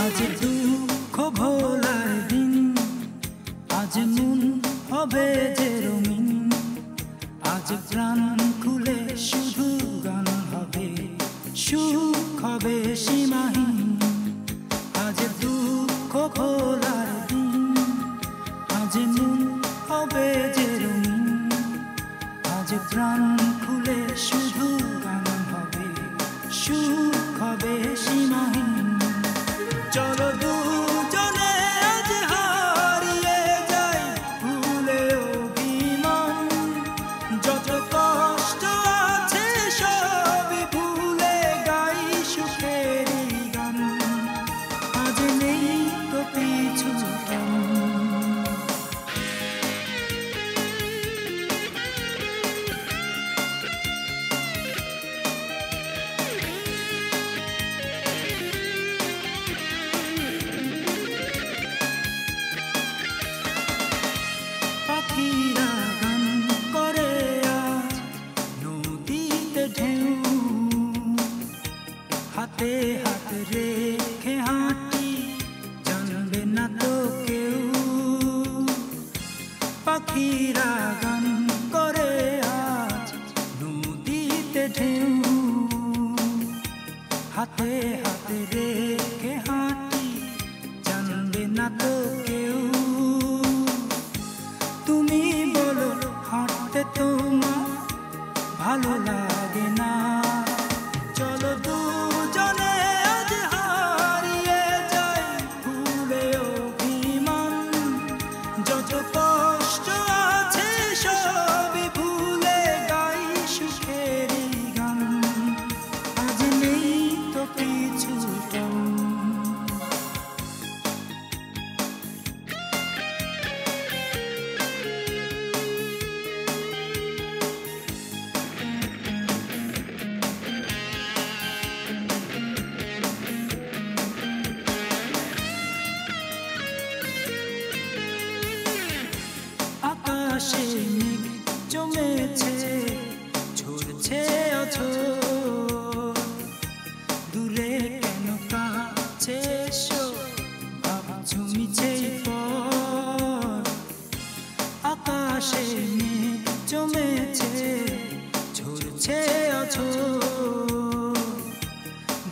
আজ দুঃখ ভোলার দিন, আজ মন হবে যে রঙিন, আজ প্রাণ খুলে শুধু গান হবে, সুখ হবে সীমাহীন। আজ দুঃখ ভোলার দিন, আজ মন হবে যে রঙিন, আজ প্রাণ খুলে শুধু গান হবে, সুখ হবে সীমাহীন। চলো দুজনে আজ হারিয়ে যাই ভুলে অভিমান, যত কষ্ট আছে সবই ভুলে গাই সুখেরই গান। আজ নেই তো পিছু টান, পাখিরা গান করে আজ নদীতে ঢেউ, হাতে হাত রেখে হাঁটি জানবে না তো কেউ। পাখিরা গান করে আজ নদীতে ঢেউ, হাতে হাত রেখে হাঁটি জানবে না তো কেউ। তুমি বলো হাঁটতে তোমার ভালো লাগে না, চলো দুজনে আজ হারিয়ে যাই ভুলে অভিমান, যত কষ্ট আছে সবই ভুলে গাই সুখেরই গান। আজ নেই তো পিছু টান, আকাশে মেঘ জমেছে ঝরছে অঝোর, দূরে কেন কাছে এসো ভাবছো মিছেই পর। আকাশে মেঘ জমেছে ঝরছে অঝোর,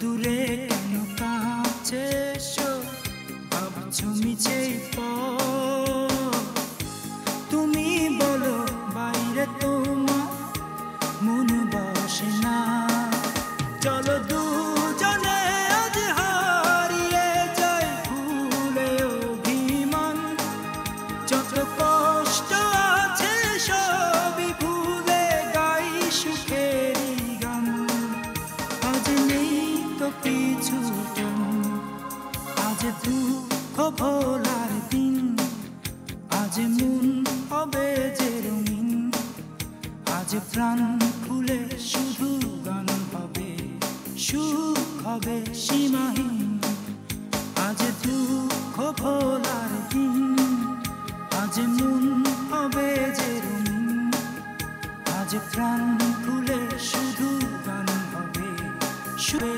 দূরে কেন কাছে এসো ভাবছো মিছেই পর। তুমি বলো বাইরে তোমার মন বসে না, চলো দুজনে আজ হারিয়ে যাই ভুলে অভিমান, যত কষ্ট আছে সবই ভুলে গাই সুখেরই গান। আজ নেই তো পিছু টান, আজ দুঃখ ভোলার দিন, আজ মন হবে যে রঙিন, আজ প্রাণ খুলে শুধু গান হবে, সুখ হবে সীমাহীন। আজ দুঃখ ভোলার দিন, আজ মন হবে যে রঙিন, আজ প্রাণ খুলে শুধু গান হবে, সুখ